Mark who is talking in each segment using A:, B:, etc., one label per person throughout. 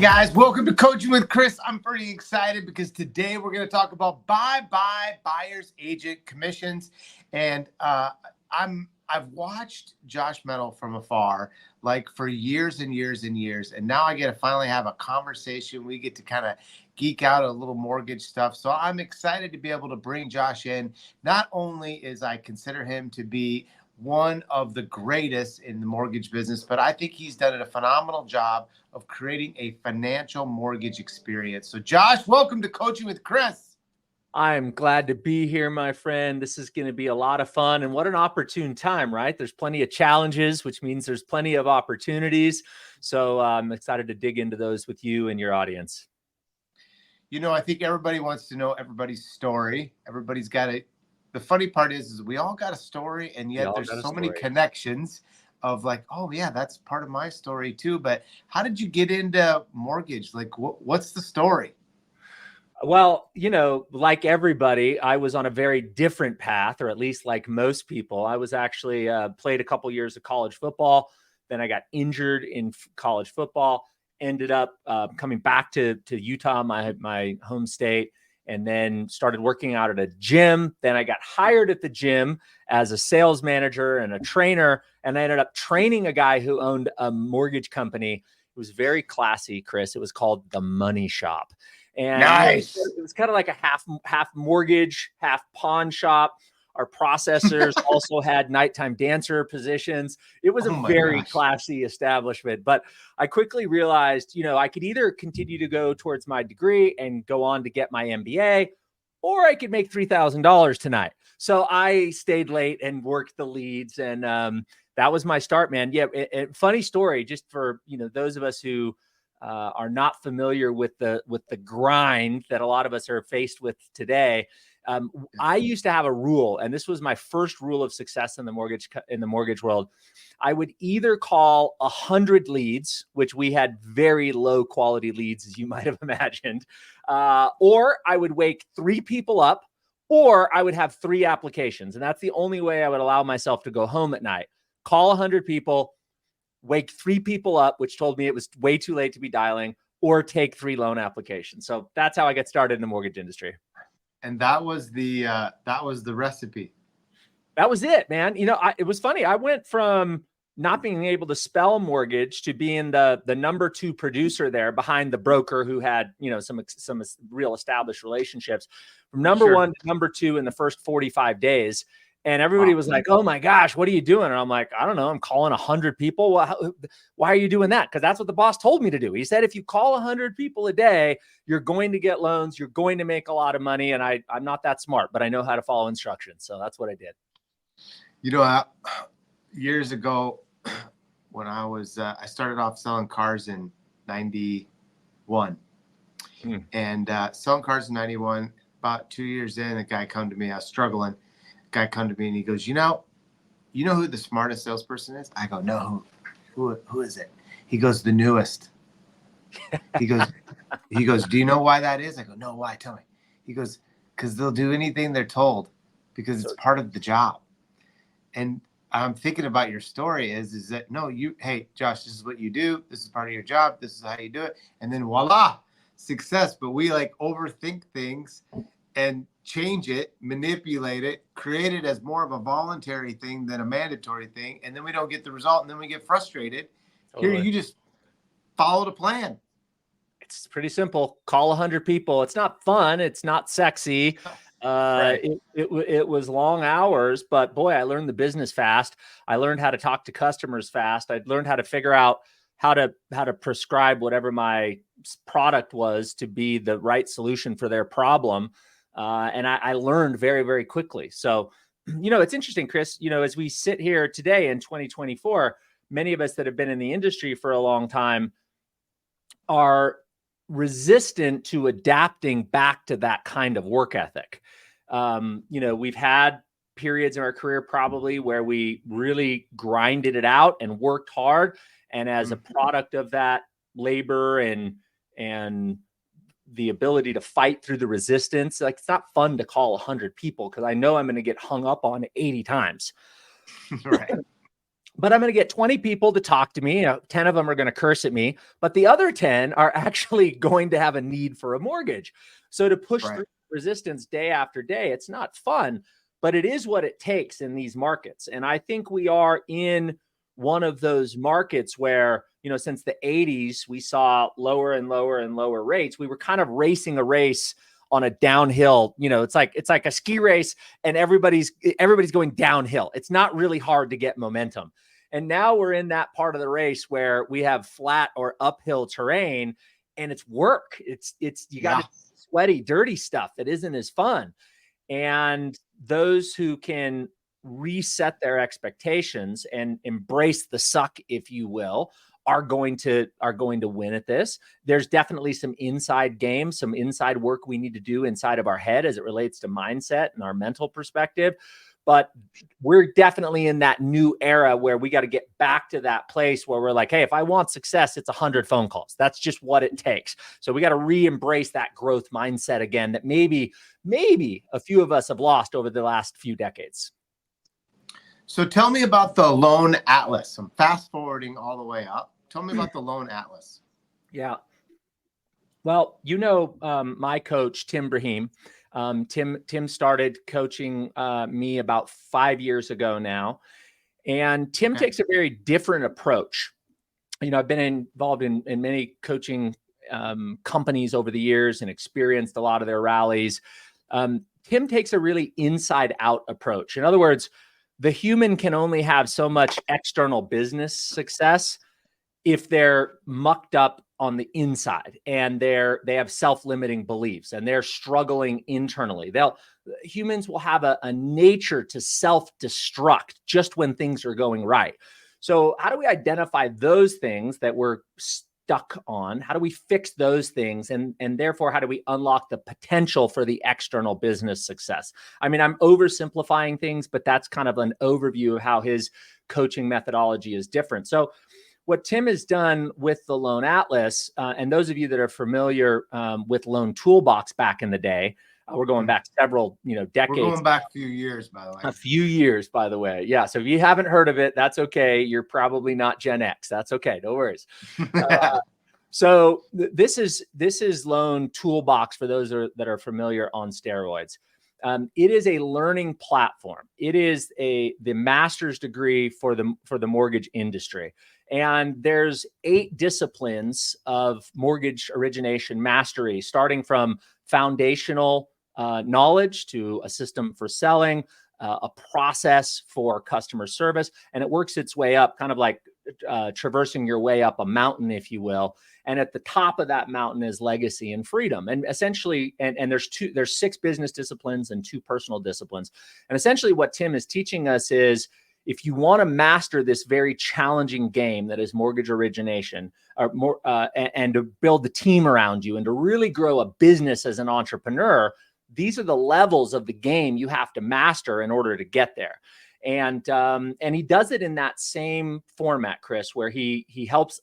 A: guys, welcome to Coaching with Chris. I'm pretty excited because today we're going to talk about buyer's agent commissions. And I've watched Josh Mettle from afar, like for years and years and years. And now I get to finally have a conversation. We get to kind of geek out a little mortgage stuff. So I'm excited to be able to bring Josh in. Not only is I consider him to be one of the greatest in the mortgage business, but I think he's done a phenomenal job of creating a financial mortgage experience. So Josh, welcome to Coaching with Chris.
B: I'm glad to be here, my friend. This is going to be a lot of fun, and what an opportune time, right? There's plenty of challenges, which means there's plenty of opportunities. So I'm excited to dig into those with you and your audience.
A: You know, I think everybody wants to know everybody's story. Everybody's got it. The funny part is we all got a story, and yet there's so many connections of like, oh yeah, that's part of my story too. But how did you get into mortgage? Like, what's the story?
B: Well, you know, like everybody, I was on a very different path, or at least like most people. I was actually played a couple years of college football. Then I got injured in college football, ended up coming back to Utah, my home state, and then started working out at a gym. Then I got hired at the gym as a sales manager and a trainer. And I ended up training a guy who owned a mortgage company. It was very classy, Chris. It was called The Money Shop. And
A: nice.
B: It was kind of like a half mortgage, half pawn shop. Our processors also had nighttime dancer positions. It was a very classy establishment. But I quickly realized, you know, I could either continue to go towards my degree and go on to get my MBA, or I could make $3,000 tonight. So I stayed late and worked the leads. And that was my start, man. Yeah. Funny story, just for, you know, those of us who are not familiar with the grind that a lot of us are faced with today. I used to have a rule, and this was my first rule of success in the mortgage world. I would either call 100 leads, which we had very low quality leads, as you might have imagined, or I would wake 3 people up, or I would have 3 applications. And that's the only way I would allow myself to go home at night. Call 100 people, wake 3 people up, which told me it was way too late to be dialing, or take 3 loan applications. So that's how I got started in the mortgage industry.
A: And that was the recipe.
B: That was it, man. You know, it was funny. I went from not being able to spell mortgage to being the number 2 producer there behind the broker who had, you know, some real established relationships, from number 1 to number 2 in the first 45 days. And everybody was like, oh my gosh, what are you doing? And I'm like, I don't know. I'm calling 100 people. Well, why are you doing that? Because that's what the boss told me to do. He said, if you call 100 people a day, you're going to get loans. You're going to make a lot of money. And I'm not that smart, but I know how to follow instructions. So that's what I did.
A: You know, years ago, when I started off selling cars in 91. And selling cars in 91, about 2 years in, a guy come to me. I was struggling. Guy come to me and he goes, you know who the smartest salesperson is? I go, no, who is it? He goes, the newest. He goes, do you know why that is? I go, no, why? Tell me. He goes, because they'll do anything they're told, because it's part of the job. And I'm thinking about your story is that, no, hey, Josh, this is what you do. This is part of your job. This is how you do it. And then voila, success. But we like overthink things and change it, manipulate it, create it as more of a voluntary thing than a mandatory thing. And then we don't get the result, and then we get frustrated. Totally. Here, you just follow the plan.
B: It's pretty simple. Call 100 people. It's not fun. It's not sexy. Right. It was long hours, but boy, I learned the business fast. I learned how to talk to customers fast. I learned how to figure out how to prescribe whatever my product was to be the right solution for their problem. And I learned very, very quickly. So, you know, it's interesting, Chris, you know, as we sit here today in 2024, many of us that have been in the industry for a long time are resistant to adapting back to that kind of work ethic. You know, we've had periods in our career probably where we really grinded it out and worked hard. And as a product of that labor and the ability to fight through the resistance, like, it's not fun to call 100 people because I know I'm going to get hung up on 80 times.
A: Right.
B: but I'm going to get 20 people to talk to me. 10 of them are going to curse at me, but the other 10 are actually going to have a need for a mortgage. So to push through resistance day after day, it's not fun, but it is what it takes in these markets. And I think we are in one of those markets where, since the 80s, we saw lower and lower and lower rates. We were kind of racing a race on a downhill. It's like a ski race and everybody's going downhill. It's not really hard to get momentum. And now we're in that part of the race where we have flat or uphill terrain, and it's work. You got to sweaty, dirty stuff that isn't as fun. And those who can reset their expectations and embrace the suck, if you will, are going to win at this. There's definitely some inside games, some inside work we need to do inside of our head as it relates to mindset and our mental perspective. But we're definitely in that new era where we got to get back to that place where we're like, hey, if I want success, it's 100 phone calls. That's just what it takes. So we got to re-embrace that growth mindset again that maybe a few of us have lost over the last few decades.
A: So tell me about the Loan Atlas. I'm fast forwarding all the way up. Tell me about the Loan Atlas.
B: Yeah. Well, my coach, Tim Brahim. Tim started coaching me about 5 years ago now. And Tim takes a very different approach. I've been involved in many coaching companies over the years and experienced a lot of their rallies. Tim takes a really inside out approach. In other words, the human can only have so much external business success if they're mucked up on the inside and they have self-limiting beliefs and they're struggling internally. Humans will have a nature to self-destruct just when things are going right. So how do we identify those things that we're stuck on? How do we fix those things? And therefore, how do we unlock the potential for the external business success? I mean, I'm oversimplifying things, but that's kind of an overview of how his coaching methodology is different. So what Tim has done with the Loan Atlas, and those of you that are familiar with Loan Toolbox back in the day, we're going back several, decades.
A: We're going back a few years, by the way.
B: A few years, by the way. Yeah. So if you haven't heard of it, that's okay. You're probably not Gen X. That's okay. No worries. So this is Loan Toolbox for those that are familiar on steroids. It is a learning platform. It is the master's degree for the mortgage industry. And there's 8 disciplines of mortgage origination mastery, starting from foundational knowledge to a system for selling, a process for customer service. And it works its way up, kind of like traversing your way up a mountain, if you will. And at the top of that mountain is legacy and freedom. And essentially, and there's 6 business disciplines and 2 personal disciplines. And essentially what Tim is teaching us is, if you want to master this very challenging game that is mortgage origination, and to build the team around you and to really grow a business as an entrepreneur, these are the levels of the game you have to master in order to get there. And he does it in that same format, Chris, where he helps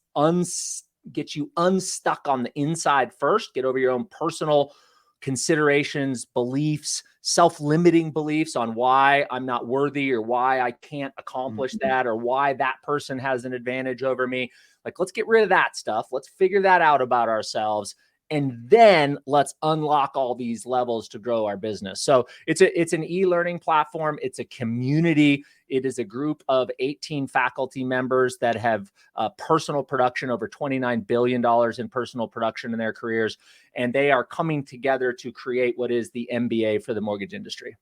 B: get you unstuck on the inside first, get over your own personal considerations, beliefs, self-limiting beliefs on why I'm not worthy or why I can't accomplish that or why that person has an advantage over me. Like, let's get rid of that stuff. Let's figure that out about ourselves. And then let's unlock all these levels to grow our business. So it's an e-learning platform. It's a community. It is a group of 18 faculty members that have personal production, over $29 billion in personal production in their careers. And they are coming together to create what is the MBA for the mortgage industry.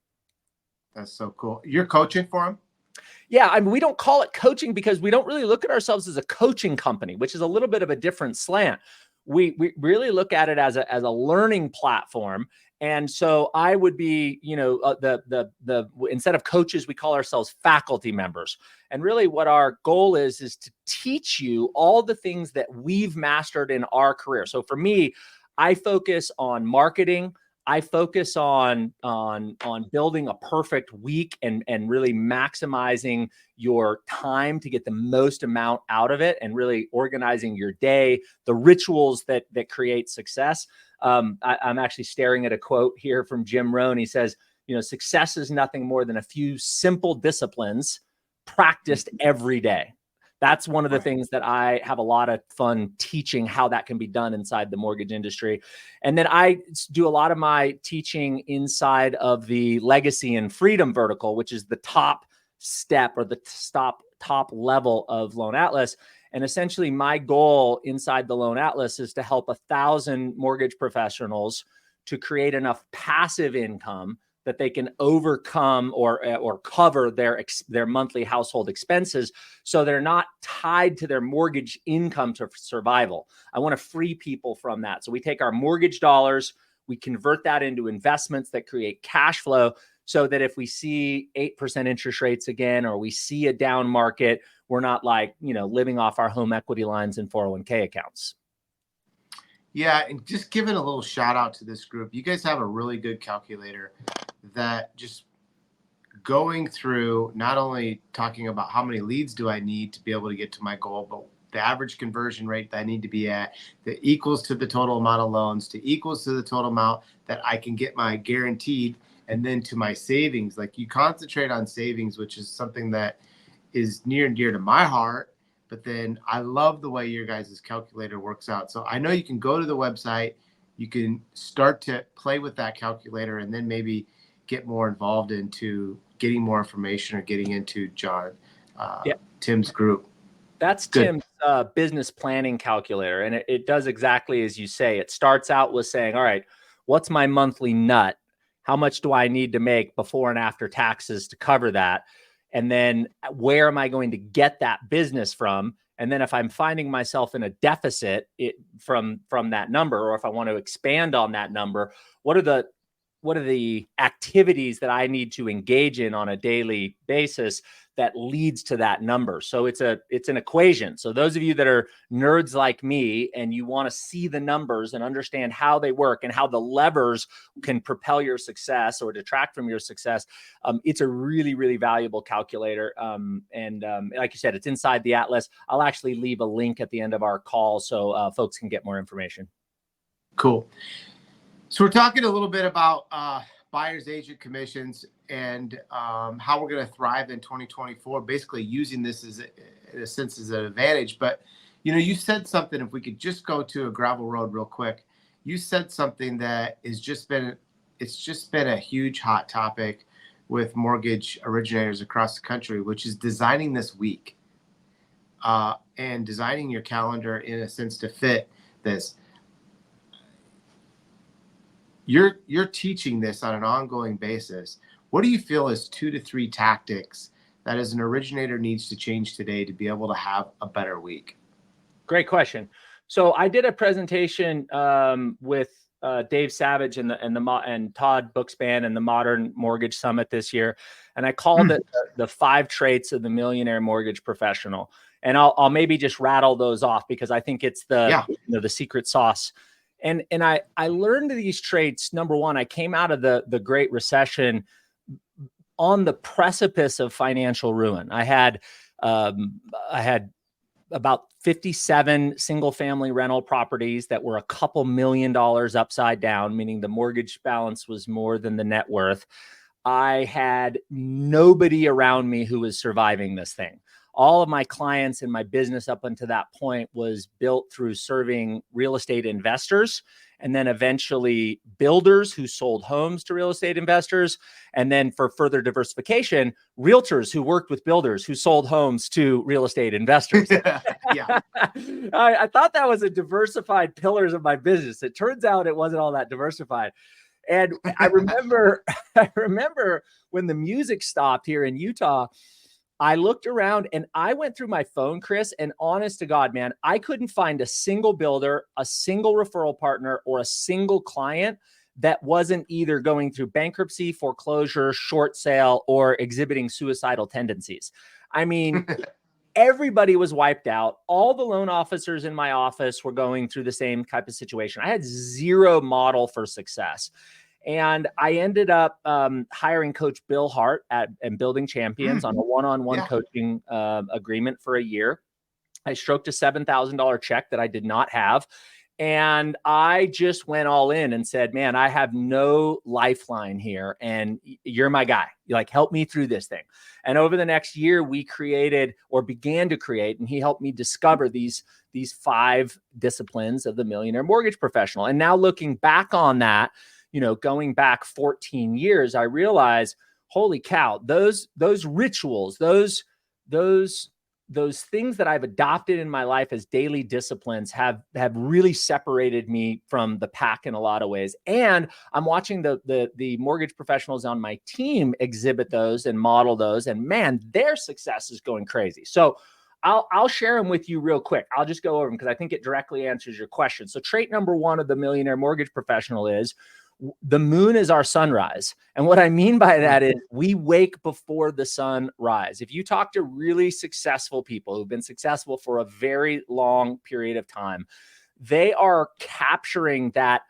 A: That's so cool. You're coaching for them?
B: Yeah, I mean, we don't call it coaching because we don't really look at ourselves as a coaching company, which is a little bit of a different slant. We really look at it as a learning platform. And so I would be, instead of coaches, we call ourselves faculty members. And really what our goal is to teach you all the things that we've mastered in our career. So for me, I focus on marketing. I focus on building a perfect week and really maximizing your time to get the most amount out of it and really organizing your day, the rituals that create success. I'm actually staring at a quote here from Jim Rohn. He says, success is nothing more than a few simple disciplines practiced every day. That's one of the things that I have a lot of fun teaching how that can be done inside the mortgage industry. And then I do a lot of my teaching inside of the legacy and freedom vertical, which is the top step or the top level of Loan Atlas. And essentially my goal inside the Loan Atlas is to help 1,000 mortgage professionals to create enough passive income that they can overcome or cover their monthly household expenses, so they're not tied to their mortgage income to survival. I want to free people from that. So we take our mortgage dollars, we convert that into investments that create cash flow, so that if we see 8% interest rates again, or we see a down market, we're not like, living off our home equity lines and 401k accounts.
A: Yeah, and just giving a little shout out to this group. You guys have a really good calculator that just going through not only talking about how many leads do I need to be able to get to my goal, but the average conversion rate that I need to be at that equals to the total amount of loans, to equals to the total amount that I can get my guaranteed, and then to my savings. Like, you concentrate on savings, which is something that is near and dear to my heart. But then I love the way your guys' calculator works out. So I know you can go to the website, you can start to play with that calculator, and then maybe get more involved into getting more information or getting into Tim's group.
B: That's good. Tim's business planning calculator. And it does exactly as you say. It starts out with saying, all right, what's my monthly nut? How much do I need to make before and after taxes to cover that? And then where am I going to get that business from? And then if I'm finding myself in a deficit from that number, or if I want to expand on that number, what are the activities that I need to engage in on a daily basis that leads to that number? So it's an equation. So those of you that are nerds like me and you want to see the numbers and understand how they work and how the levers can propel your success or detract from your success, it's a really, really valuable calculator. And like you said, it's inside the Atlas. I'll actually leave a link at the end of our call so folks can get more information.
A: Cool. So we're talking a little bit about buyer's agent commissions and how we're going to thrive in 2024, basically using this in a sense as an advantage. But, you said something, if we could just go to a gravel road real quick, you said something that it's just been a huge hot topic with mortgage originators across the country, which is designing this week and designing your calendar in a sense to fit this. You're teaching this on an ongoing basis. What do you feel is 2 to 3 tactics that as an originator needs to change today to be able to have a better week?
B: Great question. So I did a presentation with Dave Savage and Todd Bookspan and the Modern Mortgage Summit this year, and I called it the 5 traits of the millionaire mortgage professional. And I'll maybe just rattle those off because I think it's the secret sauce. And I learned these traits. Number one, I came out of the Great Recession on the precipice of financial ruin. I had about 57 single family rental properties that were a couple $1 million upside down, meaning the mortgage balance was more than the net worth. I had nobody around me who was surviving this thing. All of my clients in my business up until that point was built through serving real estate investors, and then eventually builders who sold homes to real estate investors. And then for further diversification, realtors who worked with builders who sold homes to real estate investors.
A: Yeah.
B: I thought that was a diversified pillars of my business. It turns out it wasn't all that diversified. And I remember when the music stopped here in Utah, I looked around and I went through my phone, Chris, and honest to God, man, I couldn't find a single builder, a single referral partner, or a single client that wasn't either going through bankruptcy, foreclosure, short sale, or exhibiting suicidal tendencies. I mean, everybody was wiped out. All the loan officers in my office were going through the same type of situation. I had zero model for success. And I ended up hiring Coach Bill Hart and Building Champions on a one-on-one coaching agreement for a year. I stroked a $7,000 check that I did not have. And I just went all in and said, man, I have no lifeline here. And you're my guy. You like, help me through this thing. And over the next year, we created or began to create, and he helped me discover these 5 disciplines of the millionaire mortgage professional. And now looking back on that, going back 14 years, I realized, holy cow, those rituals, those things that I've adopted in my life as daily disciplines have really separated me from the pack in a lot of ways. And I'm watching the mortgage professionals on my team exhibit those and model those, and man, their success is going crazy. So I'll share them with you real quick. I'll just go over them because I think it directly answers your question. So trait number 1 of the millionaire mortgage professional is the moon is our sunrise. And what I mean by that is we wake before the sun rise. If you talk to really successful people who've been successful for a very long period of time, they are capturing that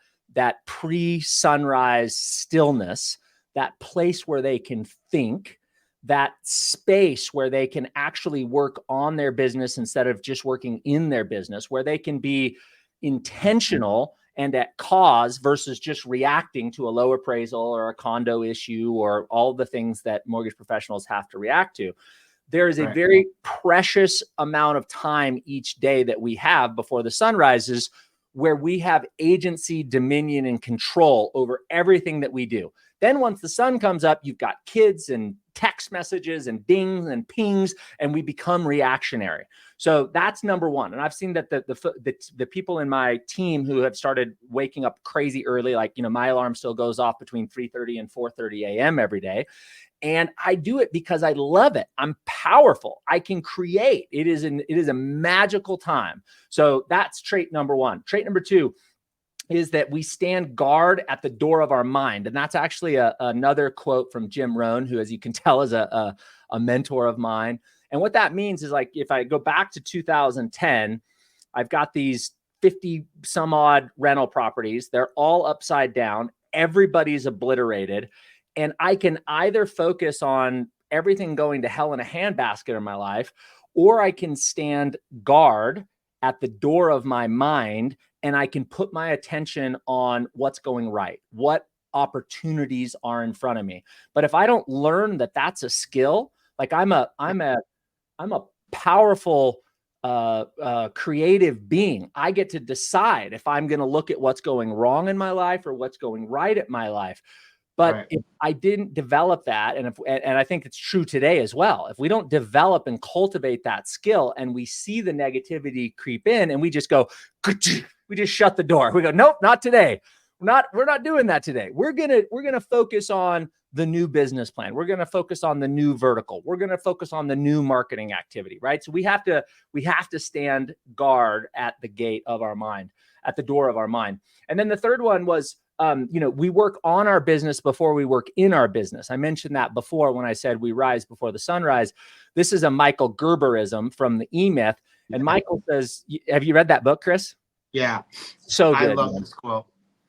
B: pre-sunrise stillness, that place where they can think, that space where they can actually work on their business instead of just working in their business, where they can be intentional and at cause versus just reacting to a low appraisal or a condo issue or all the things that mortgage professionals have to react to. There is a very precious amount of time each day that we have before the sun rises where we have agency, dominion, and control over everything that we do. Then once the sun comes up, you've got kids and text messages and dings and pings, and we become reactionary. So that's number 1. And I've seen that the people in my team who have started waking up crazy early, like, my alarm still goes off between 3:30 and 4:30 a.m. every day. And I do it because I love it. I'm powerful. I can create. It is a magical time. So that's trait number 1. Trait number 2 is that we stand guard at the door of our mind. And that's actually another quote from Jim Rohn, who, as you can tell, is a mentor of mine. And what that means is, like, if I go back to 2010, I've got these 50 some odd rental properties. They're all upside down. Everybody's obliterated. And I can either focus on everything going to hell in a handbasket in my life, or I can stand guard at the door of my mind, and I can put my attention on what's going right, what opportunities are in front of me. But if I don't learn that that's a skill, like I'm a powerful, creative being. I get to decide if I'm going to look at what's going wrong in my life or what's going right at my life. But if I didn't develop that, and I think it's true today as well, if we don't develop and cultivate that skill and we see the negativity creep in and we just go, we just shut the door. We go, nope, not today. We're not doing that today. We're going to focus on the new business plan. We're going to focus on the new vertical. We're going to focus on the new marketing activity, right? So we have to stand guard at the gate of our mind, at the door of our mind. And then the third one was, we work on our business before we work in our business. I mentioned that before when I said we rise before the sunrise. This is a Michael Gerberism from the E-Myth. And Michael says, have you read that book, Chris?
A: Yeah.
B: So good.
A: I love this quote.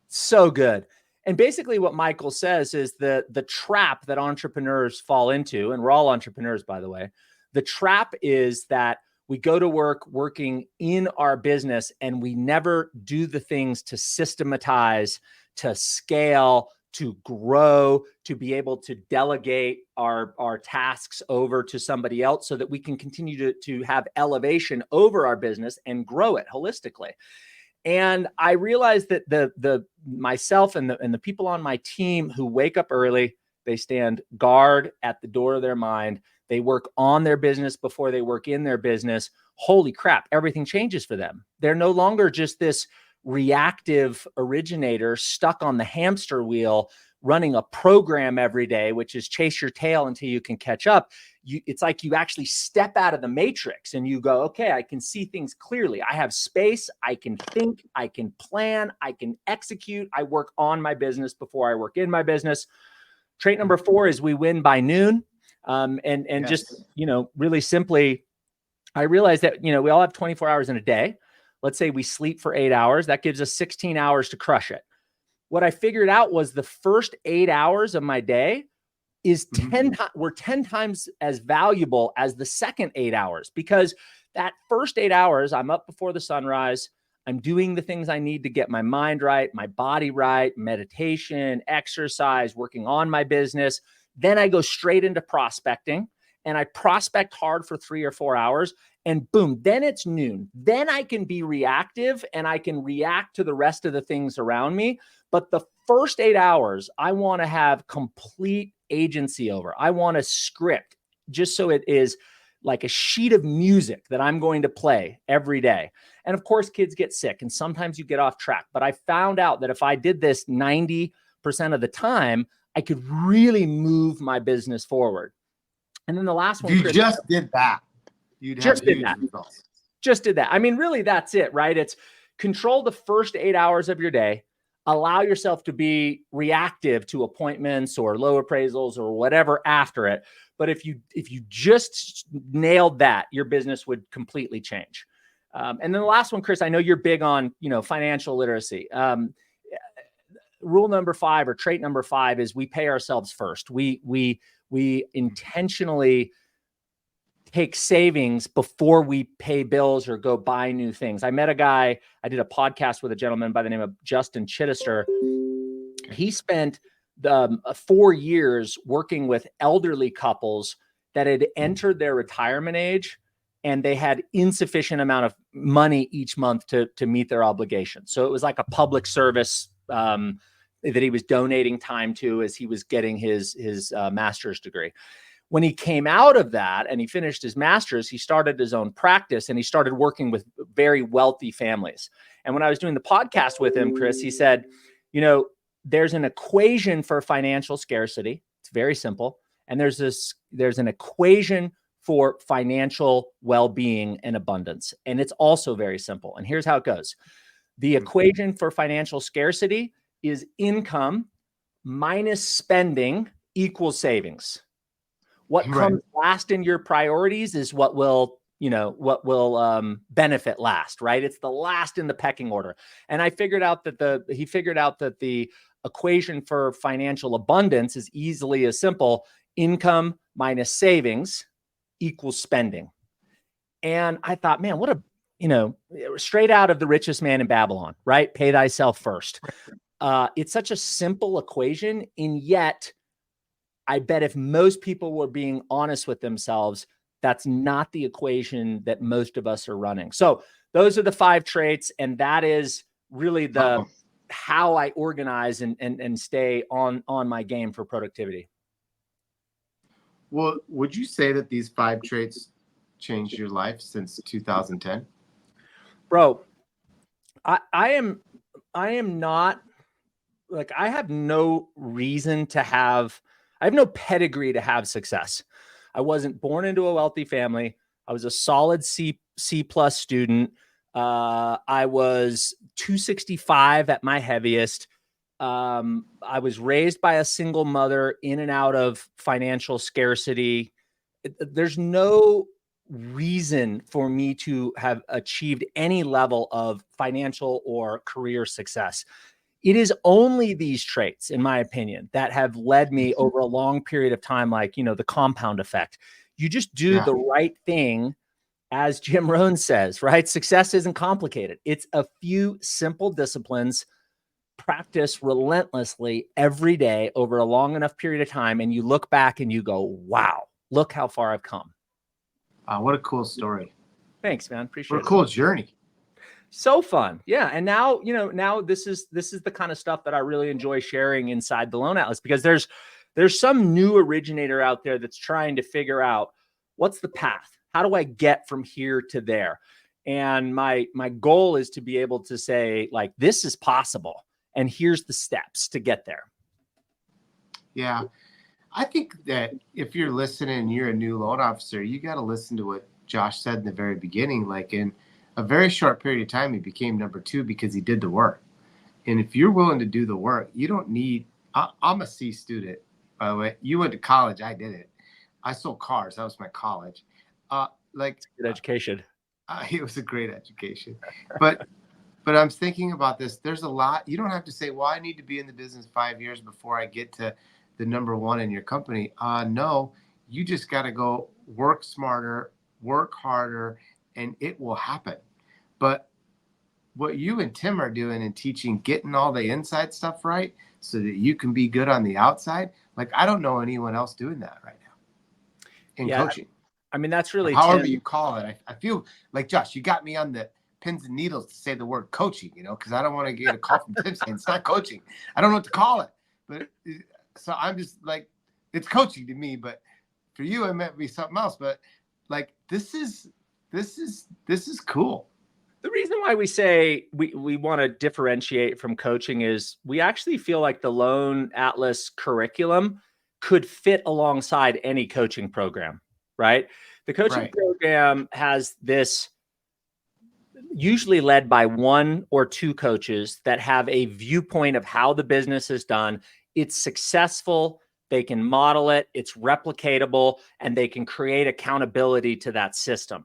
B: So good. And basically what Michael says is the trap that entrepreneurs fall into, and we're all entrepreneurs, by the way, the trap is that we go to work working in our business and we never do the things to systematize, to scale, to grow, to be able to delegate our tasks over to somebody else so that we can continue to have elevation over our business and grow it holistically. And I realized that the myself and the people on my team who wake up early, they stand guard at the door of their mind. They work on their business before they work in their business. Holy crap, everything changes for them. They're no longer just this reactive originator stuck on the hamster wheel, running a program every day, which is chase your tail until you can catch up. It's like you actually step out of the matrix and you go, okay, I can see things clearly. I have space. I can think, I can plan, I can execute. I work on my business before I work in my business. Trait number 4 is we win by noon. Yes. Just, really simply, I realized that, we all have 24 hours in a day. Let's say we sleep for 8 hours. That gives us 16 hours to crush it. What I figured out was the first 8 hours of my day is 10 times as valuable as the second 8 hours, because that first 8 hours, I'm up before the sunrise. I'm doing the things I need to get my mind right, my body right, meditation, exercise, working on my business. Then I go straight into prospecting and I prospect hard for 3 or 4 hours and boom, then it's noon. Then I can be reactive and I can react to the rest of the things around me. But the first 8 hours, I want to have complete agency over. I want a script just so it is like a sheet of music that I'm going to play every day. And of course, kids get sick and sometimes you get off track. But I found out that if I did this 90% of the time, I could really move my business forward. And then the last one,
A: you
B: Chris,
A: just did that. You'd
B: just
A: have
B: did
A: huge
B: that.
A: results.
B: Just did that. I mean, really, that's it, right? It's control the first 8 hours of your day. Allow yourself to be reactive to appointments or low appraisals or whatever after it. But if you just nailed that, your business would completely change. And then the last one, Chris, I know you're big on, financial literacy. Rule number 5 or trait number 5 is we pay ourselves first. We intentionally take savings before we pay bills or go buy new things. I met a guy, I did a podcast with a gentleman by the name of Justin Chittister. He spent 4 years working with elderly couples that had entered their retirement age and they had insufficient amount of money each month to meet their obligations. So it was like a public service that he was donating time to as he was getting his master's degree. When he came out of that and he finished his master's, he started his own practice and he started working with very wealthy families. And when I was doing the podcast with him, Chris, he said, there's an equation for financial scarcity. It's very simple. And there's an equation for financial well-being and abundance. And it's also very simple. And here's how it goes. The equation for financial scarcity is income minus spending equals savings. What comes last in your priorities is what will benefit last, right? It's the last in the pecking order. And he figured out that the equation for financial abundance is easily as simple: income minus savings equals spending. And I thought, man, what straight out of The Richest Man in Babylon, right? Pay thyself first. It's such a simple equation, and yet I bet if most people were being honest with themselves, that's not the equation that most of us are running. So those are the 5 traits. And that is really how I organize and stay on my game for productivity.
A: Well, would you say that these 5 traits changed your life since 2010?
B: Bro, I am not like, I have no reason to have, I have no pedigree to have success. I wasn't born into a wealthy family. I was a solid C+ student. I was 265 at my heaviest. I was raised by a single mother in and out of financial scarcity. There's no reason for me to have achieved any level of financial or career success. It is only these traits, in my opinion, that have led me over a long period of time, like, the compound effect. You just do the right thing, as Jim Rohn says, right? Success isn't complicated. It's a few simple disciplines, practice relentlessly every day over a long enough period of time, and you look back and you go, wow, look how far I've come.
A: What a cool story.
B: Thanks, man. Appreciate it.
A: What a cool journey.
B: So fun. Yeah. And now, now this is the kind of stuff that I really enjoy sharing inside the Loan Atlas, because there's some new originator out there that's trying to figure out what's the path. How do I get from here to there? And my goal is to be able to say, like, this is possible, and here's the steps to get there.
A: Yeah. I think that if you're listening and you're a new loan officer, you got to listen to what Josh said in the very beginning. Like, in a very short period of time, he became number 2 because he did the work. And if you're willing to do the work, you don't need, I'm a C student, by the way. You went to college. I did it. I sold cars. That was my college.
B: Good education.
A: It was a great education. But I'm thinking about this. There's a lot. You don't have to say, well, I need to be in the business 5 years before I get to the number 1 in your company. No, you just got to go work smarter, work harder, and it will happen. But what you and Tim are doing and teaching, getting all the inside stuff right so that you can be good on the outside. Like, I don't know anyone else doing that right now in coaching.
B: I mean, that's really
A: however you call it. I feel like, Josh, you got me on the pins and needles to say the word coaching, because I don't want to get a call from Tim saying it's not coaching. I don't know what to call it. But so I'm just like, it's coaching to me, but for you, it might be something else. But like, this is cool.
B: The reason why we say we want to differentiate from coaching is we actually feel like the Loan Atlas curriculum could fit alongside any coaching program, right? The coaching program has this, usually led by one or two coaches that have a viewpoint of how the business is done. It's successful. They can model it. It's replicatable, and they can create accountability to that system.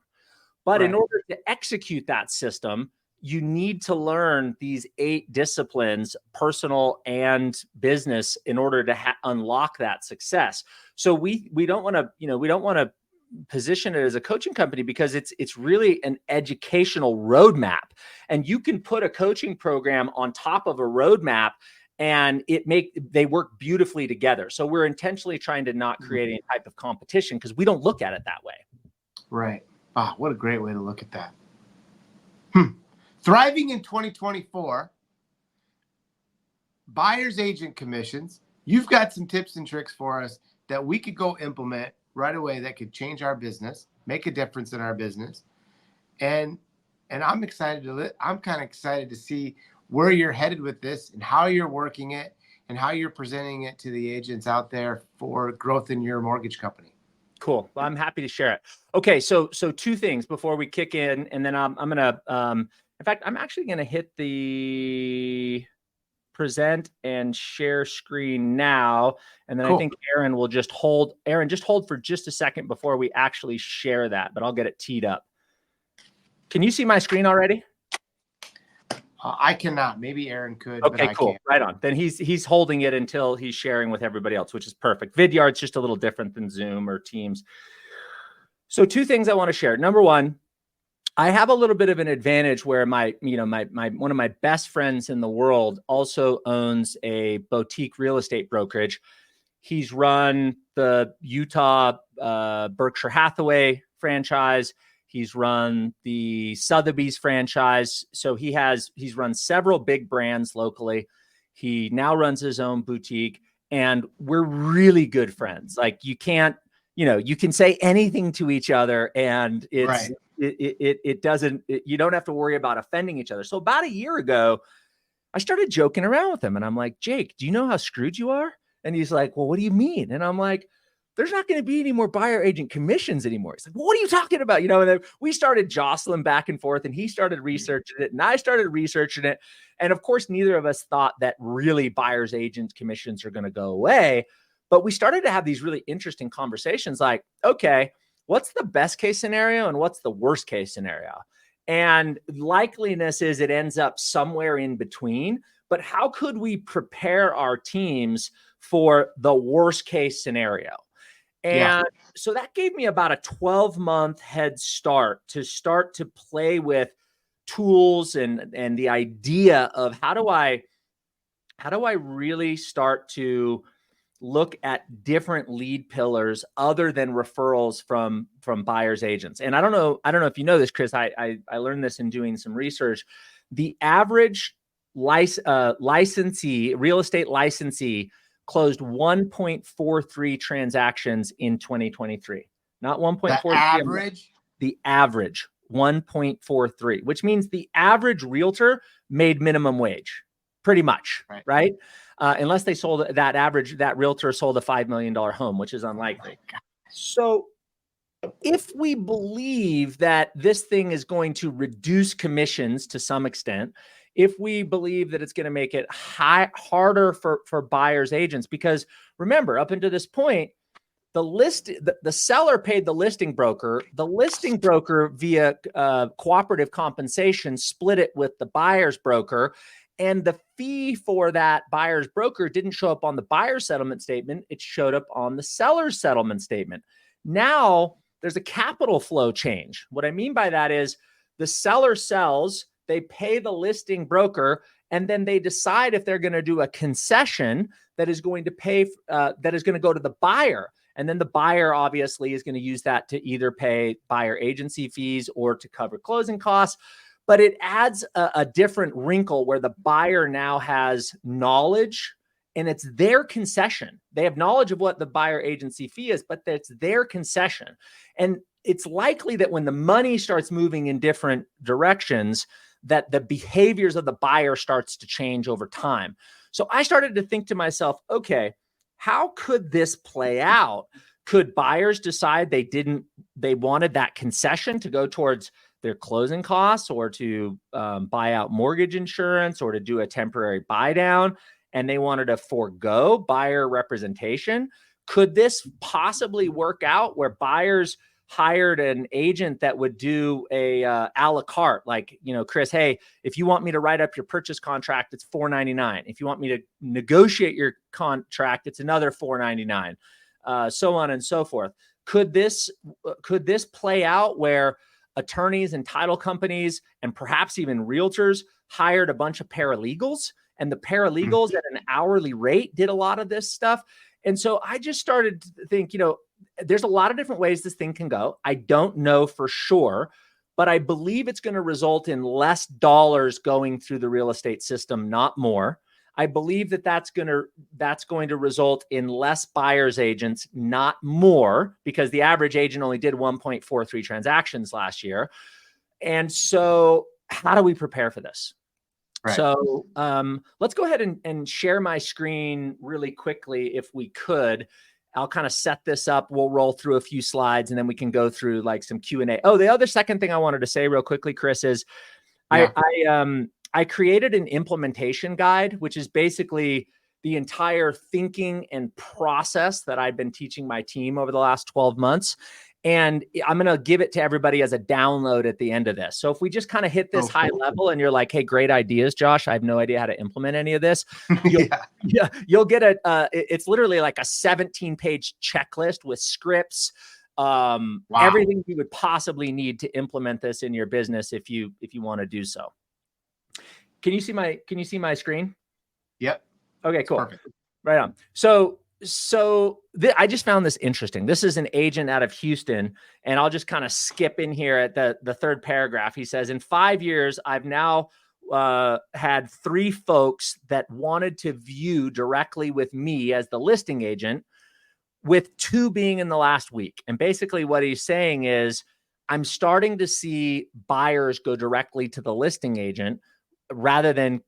B: But in order to execute that system, you need to learn these 8 disciplines, personal and business, in order to unlock that success. So we don't want to, we don't want to position it as a coaching company, because it's really an educational roadmap. And you can put a coaching program on top of a roadmap, and they work beautifully together. So we're intentionally trying to not create any type of competition, because we don't look at it that way.
A: Right. Ah, what a great way to look at that. Thriving in 2024, buyer's agent commissions. You've got some tips and tricks for us that we could go implement right away that could change our business, make a difference in our business. And I'm excited I'm kind of excited to see where you're headed with this and how you're working it and how you're presenting it to the agents out there for growth in your mortgage company.
B: Cool. Well, I'm happy to share it. Okay. So 2 things before we kick in, and then I'm going to, in fact, I'm actually going to hit the present and share screen now. And then I think Aaron will just hold for just a second before we actually share that, but I'll get it teed up. Can you see my screen already?
A: I cannot. Maybe Aaron could.
B: Okay,
A: but
B: cool.
A: Can't.
B: Right on. Then he's holding it until he's sharing with everybody else, which is perfect. Vidyard's just a little different than Zoom or Teams. So 2 things I want to share. Number 1, I have a little bit of an advantage where my one of my best friends in the world also owns a boutique real estate brokerage. He's run the Utah Berkshire Hathaway franchise. He's run the Sotheby's franchise. So he's run several big brands locally. He now runs his own boutique, and we're really good friends. Like, you can say anything to each other, and it doesn't, you don't have to worry about offending each other. So about a year ago, I started joking around with him, and I'm like, Jake, do you know how screwed you are? And he's like, well, what do you mean? And I'm like, there's not going to be any more buyer agent commissions anymore. He's like, well, what are you talking about? And then we started jostling back and forth, and he started researching it, and I started researching it. And of course, neither of us thought that really buyer's agent commissions are going to go away. But we started to have these really interesting conversations like, okay, what's the best case scenario and what's the worst case scenario? And likeliness is it ends up somewhere in between. But how could we prepare our teams for the worst case scenario? And so that gave me about a 12-month head start to play with tools and the idea of how do I really start to look at different lead pillars other than referrals from buyers agents. And I don't know if you know this, Chris. I learned this in doing some research. The average licensee, real estate licensee, closed 1.43 transactions in 2023. Not 1.43.
A: The average?
B: The average, 1.43, which means the average realtor made minimum wage, pretty much, right? Unless they sold that realtor sold a $5 million home, which is unlikely. So if we believe that this thing is going to reduce commissions to some extent, if we believe that it's going to make it harder for buyers agents, because remember, up until this point, the seller paid the listing broker via cooperative compensation split it with the buyer's broker, and the fee for that buyer's broker didn't show up on the buyer's settlement statement. It showed up on the seller's settlement statement. Now there's a capital flow change. What I mean by that is the seller sells, they pay the listing broker, and then they decide if they're going to do a concession that is going to pay, that is going to go to the buyer. And then the buyer obviously is going to use that to either pay buyer agency fees or to cover closing costs. But it adds a different wrinkle where the buyer now has knowledge, and it's their concession. They have knowledge of what the buyer agency fee is, but it's their concession. And it's likely that when the money starts moving in different directions, that the behaviors of the buyer starts to change over time. So I started to think to myself, okay, how could this play out? Could buyers decide they wanted that concession to go towards their closing costs, or to buy out mortgage insurance, or to do a temporary buy down, and they wanted to forego buyer representation? Could this possibly work out where buyers hired an agent that would do a la carte, like, Chris, hey, if you want me to write up your purchase contract, it's $4.99. If you want me to negotiate your contract, it's another $4.99, so on and so forth. Could this play out where attorneys and title companies and perhaps even realtors hired a bunch of paralegals, and the paralegals at an hourly rate did a lot of this stuff? And so I just started to think, there's a lot of different ways this thing can go. I don't know for sure, but I believe it's going to result in less dollars going through the real estate system, not more. I believe that's going to result in less buyer's agents, not more, because the average agent only did 1.43 transactions last year. And so how do we prepare for this? Right. So let's go ahead and share my screen really quickly if we could. I'll kind of set this up. We'll roll through a few slides, and then we can go through like some Q&A. Oh, the other second thing I wanted to say real quickly, Chris, is I created an implementation guide, which is basically the entire thinking and process that I've been teaching my team over the last 12 months. And I'm going to give it to everybody as a download at the end of this. So if we just kind of hit this high level and you're like, hey, great ideas, Josh, I have no idea how to implement any of this. You'll get it's literally like a 17-page checklist with scripts, everything you would possibly need to implement this in your business if you want to do so. Can you see my screen?
A: Yep.
B: Okay, cool.
A: Perfect.
B: Right on. I just found this interesting. This is an agent out of Houston, and I'll just kind of skip in here at the third paragraph. He says, in 5 years, I've now had 3 folks that wanted to view directly with me as the listing agent, with 2 being in the last week. And basically what he's saying is, I'm starting to see buyers go directly to the listing agent rather than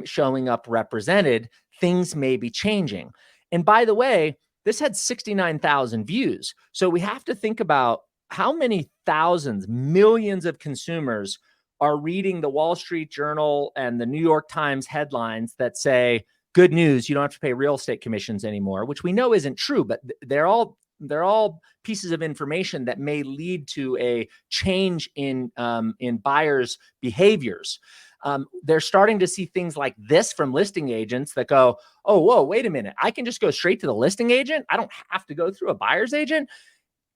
B: showing up represented. Things may be changing. And by the way, this had 69,000 views. So we have to think about how many thousands, millions of consumers are reading the Wall Street Journal and the New York Times headlines that say, good news, you don't have to pay real estate commissions anymore, which we know isn't true, but they're all pieces of information that may lead to a change in buyers' behaviors. They're starting to see things like this from listing agents that go, oh, whoa, wait a minute. I can just go straight to the listing agent. I don't have to go through a buyer's agent.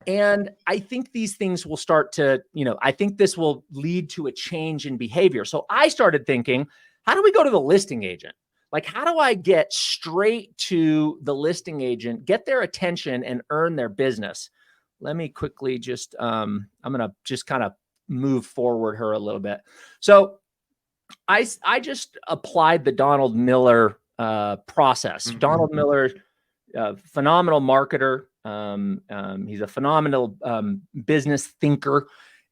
B: And I think these things will start to, I think this will lead to a change in behavior. So I started thinking, how do we go to the listing agent? Like, how do I get straight to the listing agent, get their attention, and earn their business? Let me quickly just, I'm going to just kind of move forward her a little bit. So I just applied the Donald Miller process. Mm-hmm. Donald Miller, phenomenal marketer. He's a phenomenal business thinker,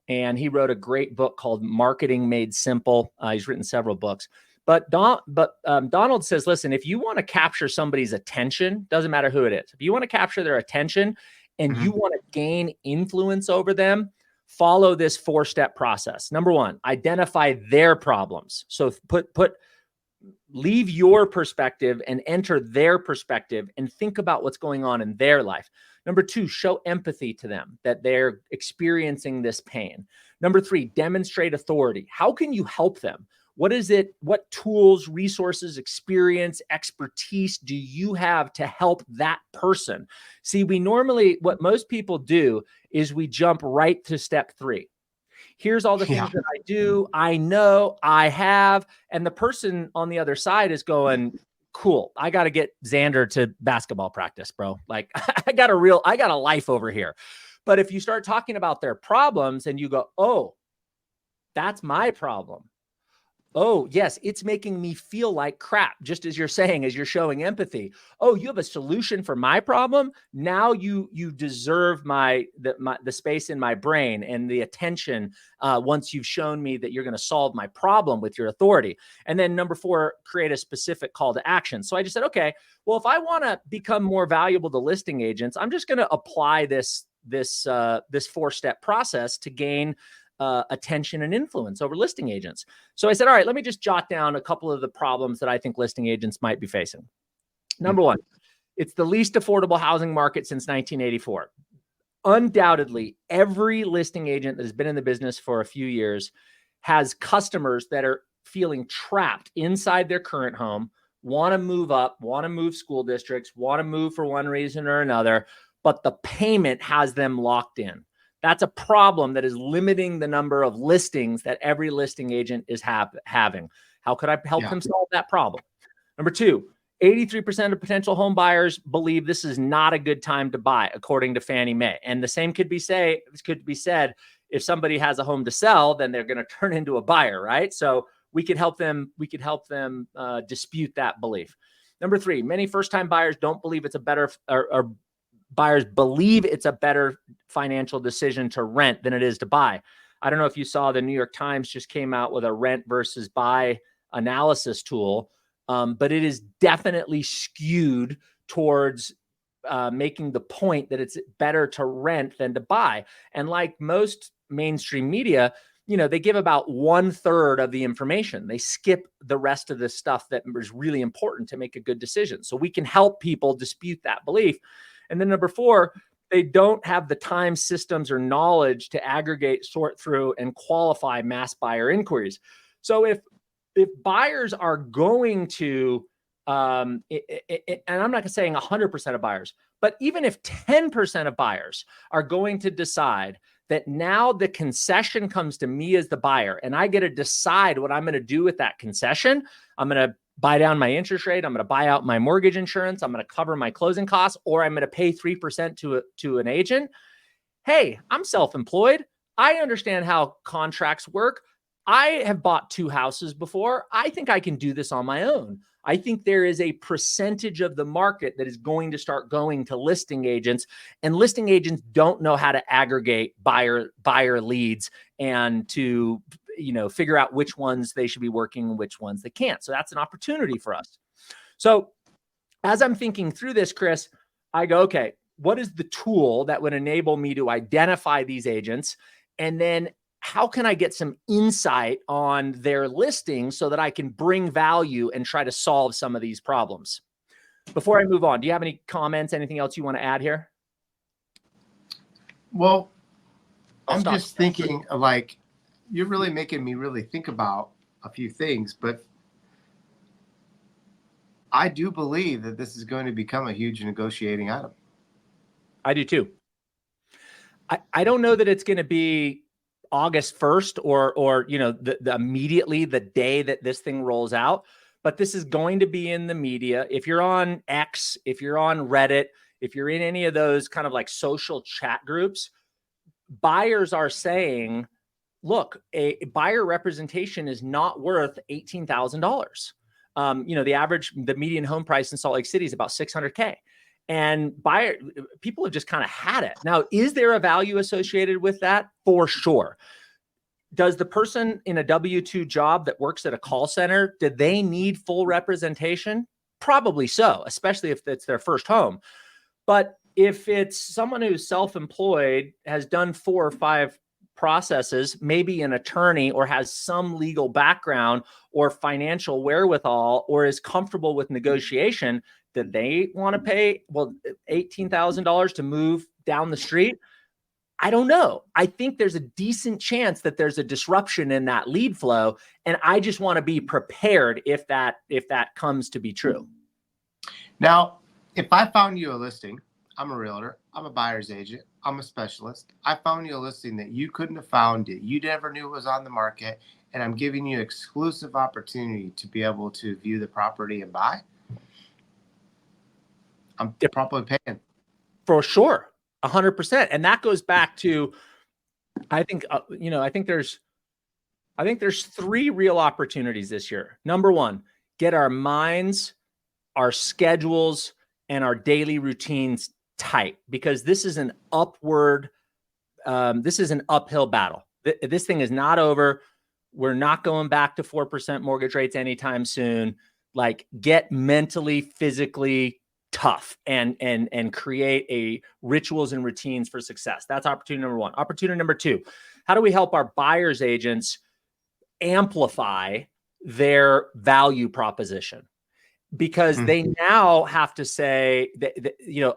B: and he wrote a great book called Marketing Made Simple. He's written several books. But Donald says, listen, if you want to capture somebody's attention, doesn't matter who it is. If you want to capture their attention and you want to gain influence over them, follow this 4-step process. Number 1, identify their problems. So leave your perspective and enter their perspective and think about what's going on in their life. Number 2, show empathy to them that they're experiencing this pain. Number 3, demonstrate authority. How can you help them? What is it? What tools, resources, experience, expertise do you have to help that person? See, what most people do is we jump right to step 3. Here's all the
A: Yeah.
B: things that I do. I know I have. And the person on the other side is going, cool. I got to get Xander to basketball practice, bro. Like I got a life over here. But if you start talking about their problems and you go, oh, that's my problem. Oh, yes, it's making me feel like crap, just as you're saying, as you're showing empathy. Oh, you have a solution for my problem? Now you deserve the space in my brain and the attention once you've shown me that you're going to solve my problem with your authority. And then number 4, create a specific call to action. So I just said, okay, well, if I want to become more valuable to listing agents, I'm just going to apply this 4-step process to gain attention and influence over listing agents. So I said, all right, let me just jot down a couple of the problems that I think listing agents might be facing. Number 1, it's the least affordable housing market since 1984. Undoubtedly, every listing agent that has been in the business for a few years has customers that are feeling trapped inside their current home, want to move up, want to move school districts, want to move for one reason or another, but the payment has them locked in. That's a problem that is limiting the number of listings that every listing agent is having. How could I help them solve that problem? Number 2, 83% of potential home buyers believe this is not a good time to buy, according to Fannie Mae. And the same could be said if somebody has a home to sell, then they're going to turn into a buyer, right? So we could help them. We could help them dispute that belief. Number 3, many first-time buyers don't believe it's a better or buyers believe it's a better financial decision to rent than it is to buy. I don't know if you saw the New York Times just came out with a rent versus buy analysis tool, but it is definitely skewed towards making the point that it's better to rent than to buy. And like most mainstream media, they give about 1/3 of the information. They skip the rest of the stuff that is really important to make a good decision. So we can help people dispute that belief. And then number 4, they don't have the time, systems, or knowledge to aggregate, sort through, and qualify mass buyer inquiries. So if buyers are going to, and I'm not saying 100% of buyers, but even if 10% of buyers are going to decide that now the concession comes to me as the buyer, and I get to decide what I'm going to do with that concession, I'm going to buy down my interest rate, I'm going to buy out my mortgage insurance, I'm going to cover my closing costs, or I'm going to pay 3% to an agent. Hey, I'm self-employed. I understand how contracts work. I have bought 2 houses before. I think I can do this on my own. I think there is a percentage of the market that is going to start going to listing agents, and listing agents don't know how to aggregate buyer leads and to figure out which ones they should be working and which ones they can't. So that's an opportunity for us. So as I'm thinking through this, Chris, I go, okay, what is the tool that would enable me to identify these agents? And then how can I get some insight on their listings so that I can bring value and try to solve some of these problems? Before I move on, do you have any comments, anything else you want to add here?
A: Well, I'm just thinking like, you're really making me really think about a few things, but I do believe that this is going to become a huge negotiating item.
B: I do too. I don't know that it's going to be August 1st or the immediately the day that this thing rolls out, but this is going to be in the media. If you're on X, if you're on Reddit, if you're in any of those kind of like social chat groups, buyers are saying, look, a buyer representation is not worth $18,000. The median home price in Salt Lake City is about $600K. And people have just kind of had it. Now, is there a value associated with that? For sure. Does the person in a W-2 job that works at a call center, do they need full representation? Probably so, especially if it's their first home. But if it's someone who's self-employed, has done 4 or 5 processes, maybe an attorney, or has some legal background or financial wherewithal, or is comfortable with negotiation, do they want to pay $18,000 to move down the street? I don't know. I think there's a decent chance that there's a disruption in that lead flow, and I just want to be prepared if that comes to be true.
A: Now, if I found you a listing, I'm a realtor. I'm a buyer's agent. I'm a specialist. I found you a listing that you couldn't have found it. You never knew it was on the market. And I'm giving you exclusive opportunity to be able to view the property and buy. I'm probably paying.
B: For sure. 100%. And that goes back to, I think, I think there's 3 real opportunities this year. Number 1, get our minds, our schedules, and our daily routines tight, because this is an uphill battle. This thing is not over. We're not going back to 4% mortgage rates anytime soon. Like, get mentally, physically tough and create a rituals and routines for success. That's opportunity number 1. Opportunity number 2, how do we help our buyer's agents amplify their value proposition? Because they now have to say that,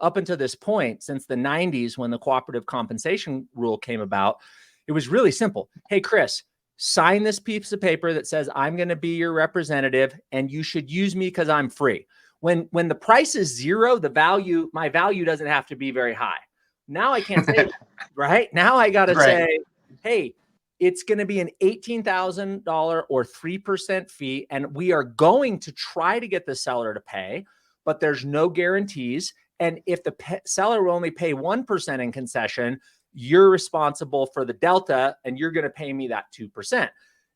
B: up until this point, since the 90s, when the cooperative compensation rule came about, it was really simple. Hey, Chris, sign this piece of paper that says I'm going to be your representative and you should use me because I'm free. When the price is 0, my value doesn't have to be very high. Now I can't say that, right? Now I got to say, hey, it's going to be an $18,000 or 3% fee, and we are going to try to get the seller to pay, but there's no guarantees. And if the seller will only pay 1% in concession, you're responsible for the delta, and you're going to pay me that 2%.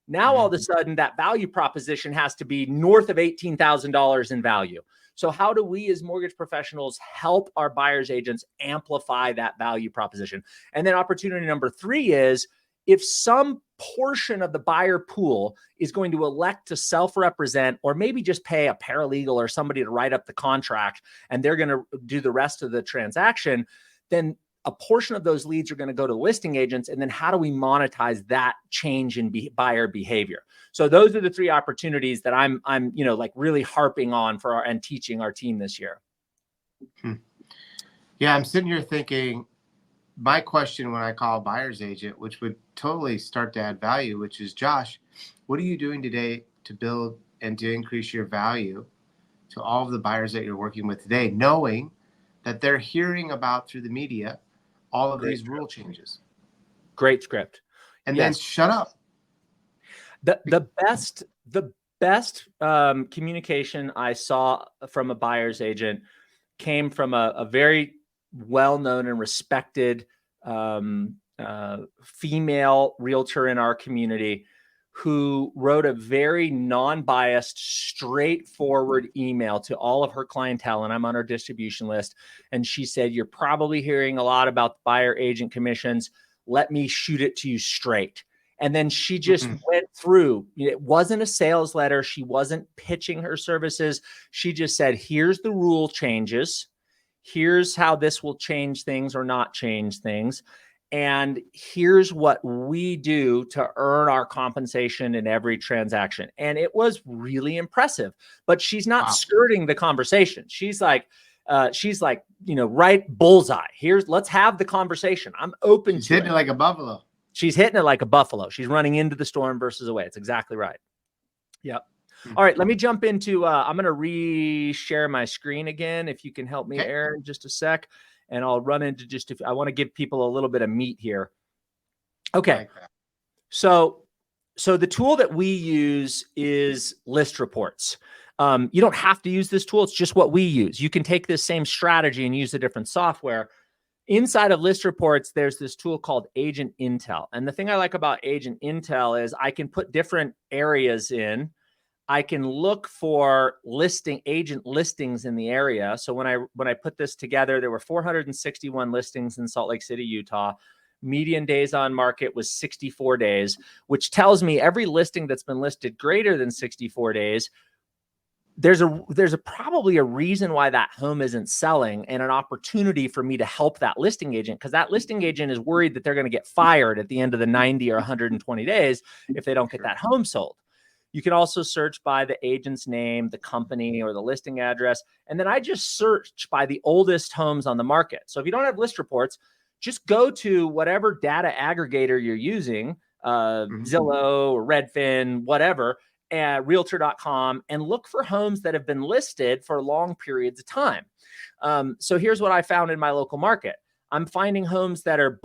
B: Now, all of a sudden, that value proposition has to be north of $18,000 in value. So how do we as mortgage professionals help our buyer's agents amplify that value proposition? And then opportunity number 3 is, if some portion of the buyer pool is going to elect to self-represent, or maybe just pay a paralegal or somebody to write up the contract, and they're going to do the rest of the transaction, then a portion of those leads are going to go to listing agents. And then how do we monetize that change in buyer behavior? So those are the 3 opportunities that I'm like really harping on and teaching our team this year.
A: Yeah, I'm sitting here thinking, my question when I call a buyer's agent, which would totally start to add value, which is, Josh, what are you doing today to build and to increase your value to all of the buyers that you're working with today, knowing that they're hearing about through the media all of these rule changes?
B: Great script.
A: And then shut up.
B: The best communication I saw from a buyer's agent came from a very well-known and respected female realtor in our community, who wrote a very non-biased, straightforward email to all of her clientele. And I'm on her distribution list. And she said, you're probably hearing a lot about buyer agent commissions. Let me shoot it to you straight. And then she just went through. It wasn't a sales letter. She wasn't pitching her services. She just said, here's the rule changes. Here's how this will change things or not change things. And here's what we do to earn our compensation in every transaction. And it was really impressive, but she's not skirting the conversation. She's like, right bullseye. Let's have the conversation. I'm open to it.
A: She's hitting it like a buffalo.
B: She's hitting it like a buffalo. She's running into the storm versus away. It's exactly right. Yep. All right, let me jump into, I'm going to re-share my screen again. If you can help me, Aaron, just a sec. And I'll run into I want to give people a little bit of meat here. Okay. Like so the tool that we use is list reports. You don't have to use this tool. It's just what we use. You can take this same strategy and use a different software. Inside of list reports, there's this tool called Agent Intel. And the thing I like about Agent Intel is I can put different areas in. I can look for agent listings in the area. So when I put this together, there were 461 listings in Salt Lake City, Utah. Median days on market was 64 days, which tells me every listing that's been listed greater than 64 days, there's probably a reason why that home isn't selling, and an opportunity for me to help that listing agent, because that listing agent is worried that they're going to get fired at the end of the 90 or 120 days if they don't get that home sold. You can also search by the agent's name, the company, or the listing address. And then I just search by the oldest homes on the market. So if you don't have list reports, just go to whatever data aggregator you're using, Zillow or Redfin, whatever, realtor.com and look for homes that have been listed for long periods of time. So here's what I found in my local market. I'm finding homes that are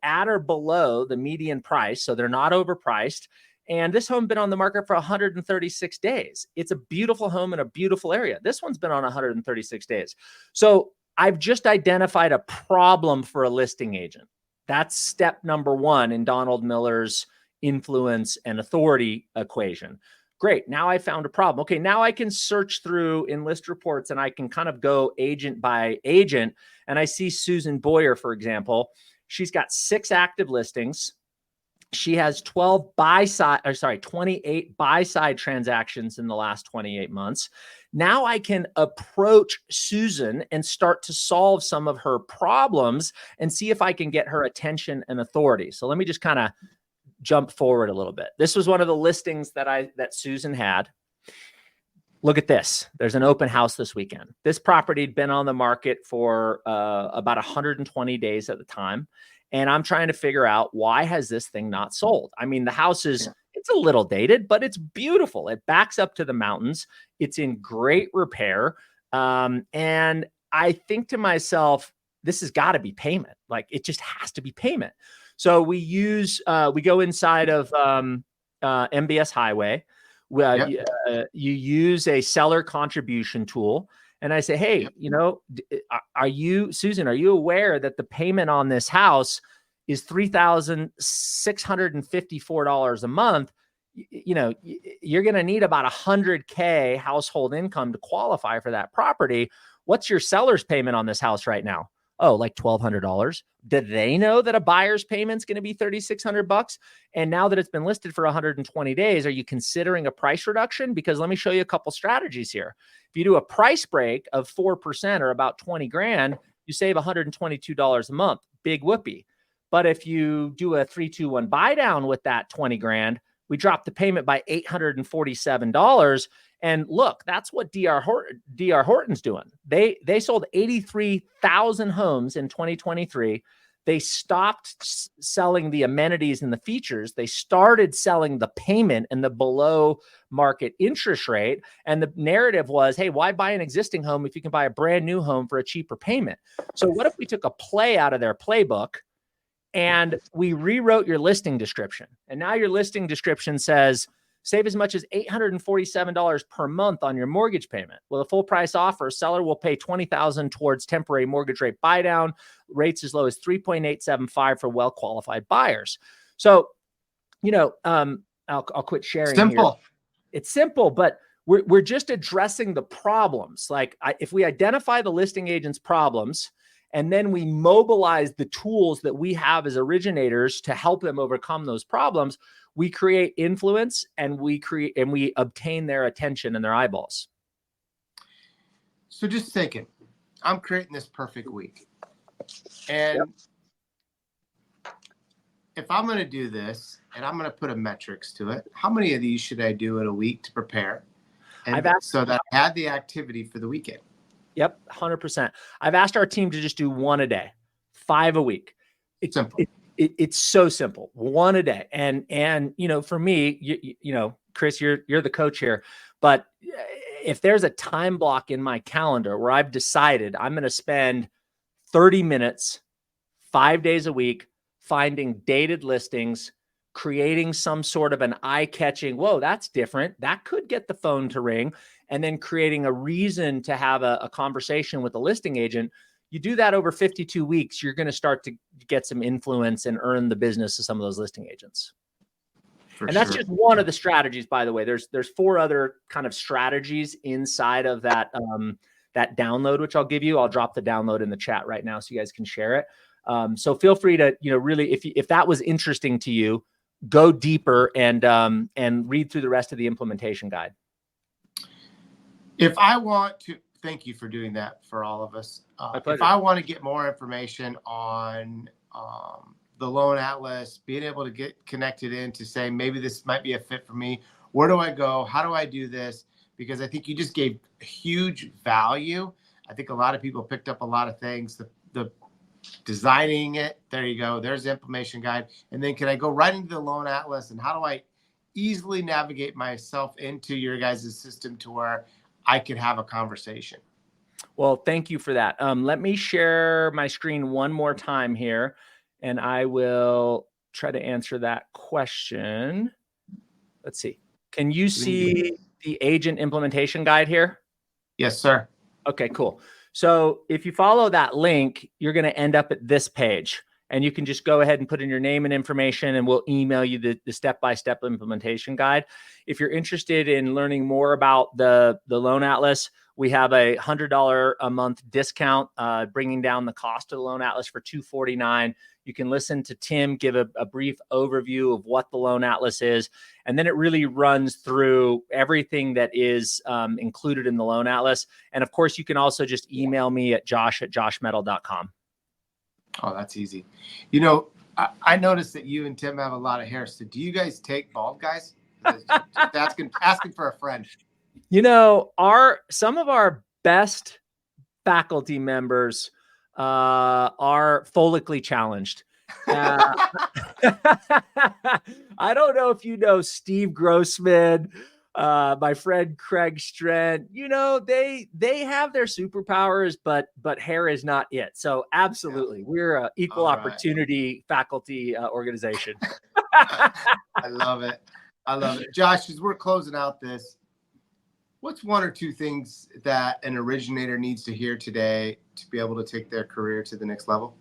B: at or below the median price. So they're not overpriced. And this home been on the market for 136 days. It's a beautiful home in a beautiful area. This one's been on 136 days. So I've just identified a problem for a listing agent. That's step number one in Donald Miller's influence and authority equation. Great. Now I found a problem. Okay. Now I can search through in list reports and I can kind of go agent by agent. And I see Susan Boyer, for example. She's got 6 active listings. She has 28 buy-side transactions in the last 28 months. Now I can approach Susan and start to solve some of her problems and see if I can get her attention and authority. So let me just kind of jump forward a little bit. This was one of the listings that Susan had. Look at this. There's an open house this weekend. This property had been on the market for about 120 days at the time. And I'm trying to figure out, why has this thing not sold? I mean, the house is, it's a little dated, but it's beautiful. It backs up to the mountains. It's in great repair. And I think to myself, this has got to be payment. Like, it just has to be payment. So we go inside of MBS Highway. You use a seller contribution tool. And I say, hey, Susan, are you aware that the payment on this house is $3,654 a month? You're going to need about $100K household income to qualify for that property. What's your seller's payment on this house right now? Oh, like $1,200. Do they know that a buyer's payment's going to be $3,600? And now that it's been listed for 120 days, are you considering a price reduction? Because let me show you a couple strategies here. If you do a price break of 4% or about 20 grand, you save $122 a month. Big whoopee. But if you do a 3-2-1 buy down with that 20 grand, we drop the payment by $847. And look, that's what DR Horton's doing. They sold 83,000 homes in 2023. They stopped selling the amenities and the features. They started selling the payment and the below market interest rate. And the narrative was, hey, why buy an existing home if you can buy a brand new home for a cheaper payment? So what if we took a play out of their playbook and we rewrote your listing description? And now your listing description says, save as much as $847 per month on your mortgage payment. With a full price offer, seller will pay $20,000 towards temporary mortgage rate buy down, rates as low as 3.875 for well-qualified buyers. So, I'll quit sharing.
A: Simple.
B: Here. It's simple, but we're just addressing the problems. Like, if we identify the listing agent's problems, and then we mobilize the tools that we have as originators to help them overcome those problems, we create influence and we obtain their attention and their eyeballs.
A: So just thinking, I'm creating this perfect week. And if I'm going to do this and I'm going to put a metrics to it, how many of these should I do in a week to prepare? And so that I had the activity for the weekend. Yep,
B: 100%. I've asked our team to just do 1 a day, 5 a week.
A: It's simple.
B: It's so simple, 1 a day. And for me, Chris, you're the coach here, but if there's a time block in my calendar where I've decided I'm going to spend 30 minutes, 5 days a week, finding dated listings, creating some sort of an eye-catching, whoa, that's different. That could get the phone to ring. And then creating a reason to have a conversation with the listing agent. You do that over 52 weeks, you're going to start to get some influence and earn the business of some of those listing agents. That's just one of the strategies, by the way. There's 4 other kind of strategies inside of that that download, which I'll give you. I'll drop the download in the chat right now so you guys can share it. So feel free to, really, if that was interesting to you, go deeper and read through the rest of the implementation guide.
A: If I want to, thank you for doing that for all of us. If I want to get more information on the Loan Atlas, being able to get connected in to say, maybe this might be a fit for me, where do I go? How do I do this? Because I think you just gave huge value. I think a lot of people picked up a lot of things. The designing it, there you go. There's the information guide. And then can I go right into the Loan Atlas, and how do I easily navigate myself into your guys' system to where I could have a conversation?
B: Well, thank you for that. Let me share my screen one more time here, and I will try to answer that question. Let's see. Can you see the agent implementation guide here?
A: Yes, sir.
B: Okay, cool. So if you follow that link, you're going to end up at this page, and you can just go ahead and put in your name and information, and we'll email you the step-by-step implementation guide. If you're interested in learning more about the Loan Atlas, we have a $100 a month discount, bringing down the cost of the Loan Atlas for $249. You can listen to Tim give a brief overview of what the Loan Atlas is, and then it really runs through everything that is included in the Loan Atlas. And of course, you can also just email me at josh@joshmettle.com.
A: Oh, that's easy. You know, I noticed that you and Tim have a lot of hair. So do you guys take bald guys? Just asking for a friend.
B: You know, some of our best faculty members are follically challenged. I don't know if you know Steve Grossman, my friend Craig Strent. You know, they have their superpowers, but hair is not it. So absolutely, we're an equal opportunity faculty organization.
A: I love it. I love it. Josh, as we're closing out this, what's one or two things that an originator needs to hear today to be able to take their career to the next level?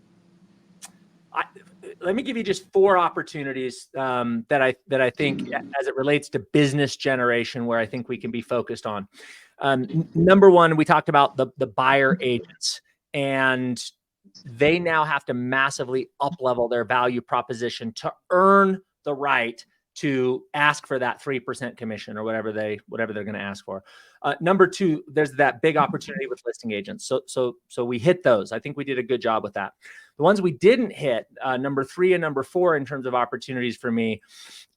B: Let me give you just 4 opportunities that I think, as it relates to business generation, where I think we can be focused on. Number one, we talked about the buyer agents, and they now have to massively up-level their value proposition to earn the right to ask for that 3% commission or whatever they're going to ask for. Number 2, there's that big opportunity with listing agents. So we hit those. I think we did a good job with that. The ones we didn't hit, number 3 and number 4 in terms of opportunities for me,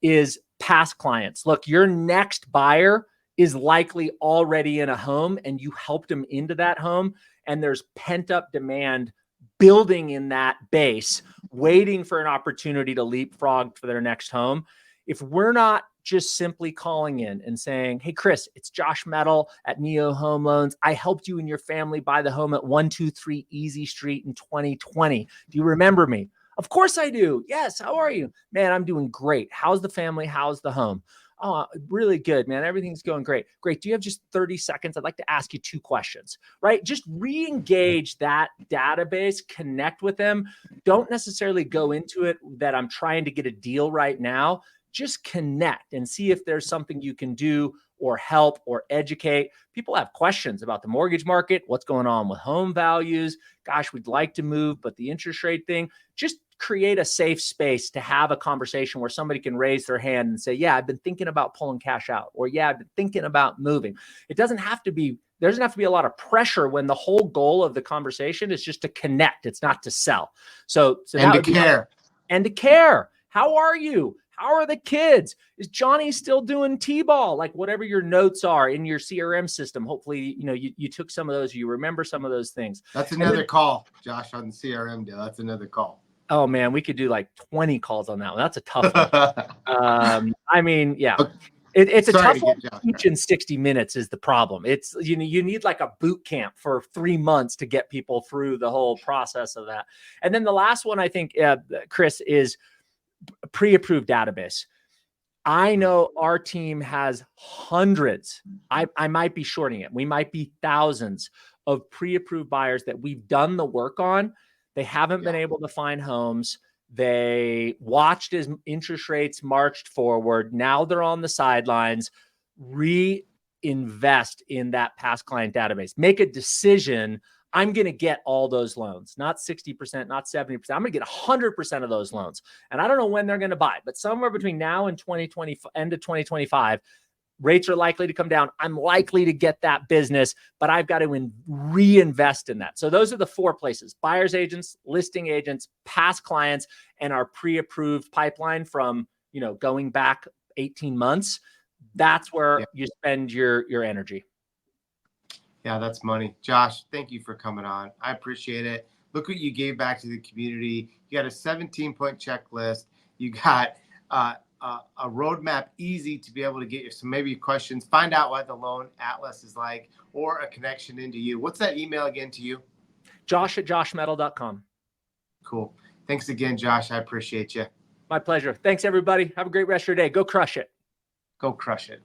B: is past clients. Look, your next buyer is likely already in a home and you helped them into that home, and there's pent-up demand building in that base, waiting for an opportunity to leapfrog for their next home. If we're not just simply calling in and saying, hey, Chris, it's Josh Mettle at Neo Home Loans. I helped you and your family buy the home at 123 Easy Street in 2020. Do you remember me? Of course I do. Yes. How are you? Man, I'm doing great. How's the family? How's the home? Oh, really good, man. Everything's going great. Great. Do you have just 30 seconds? I'd like to ask you 2 questions, right? Just re-engage that database, connect with them. Don't necessarily go into it that I'm trying to get a deal right now. Just connect and see if there's something you can do or help or educate. People have questions about the mortgage market, what's going on with home values. Gosh, we'd like to move, but the interest rate thing, just create a safe space to have a conversation where somebody can raise their hand and say, yeah, I've been thinking about pulling cash out, or yeah, I've been thinking about moving. There doesn't have to be a lot of pressure when the whole goal of the conversation is just to connect. It's not to sell. So
A: and to care.
B: And to care. How are you? How are the kids? Is Johnny still doing T-ball? Like whatever your notes are in your CRM system. Hopefully, you took some of those, you remember some of those things.
A: That's another call, Josh, on the CRM deal. That's another call.
B: Oh man, we could do like 20 calls on that one. That's a tough one. I mean, yeah. It's a tough one to teach in 60 minutes is the problem. It's, you need like a boot camp for 3 months to get people through the whole process of that. And then the last one, I think, Chris, is pre-approved database. I know our team has hundreds. I might be shorting it. We might be thousands of pre-approved buyers that we've done the work on. They haven't been able to find homes. They watched as interest rates marched forward. Now they're on the sidelines. Reinvest in that past client database. Make a decision. I'm going to get all those loans, not 60%, not 70%. I'm going to get 100% of those loans. And I don't know when they're going to buy, but somewhere between now and end of 2025, rates are likely to come down. I'm likely to get that business, but I've got to reinvest in that. So those are the 4 places: buyers agents, listing agents, past clients, and our pre-approved pipeline from, going back 18 months. That's where you spend your energy.
A: Yeah, that's money. Josh, thank you for coming on. I appreciate it. Look what you gave back to the community. You got a 17-point checklist. You got a roadmap easy to be able to get you some maybe questions, find out what the loan atlas is like, or a connection into you. What's that email again to you?
B: Josh@joshmettle.com.
A: Cool. Thanks again, Josh. I appreciate you.
B: My pleasure. Thanks, everybody. Have a great rest of your day. Go crush it.
A: Go crush it.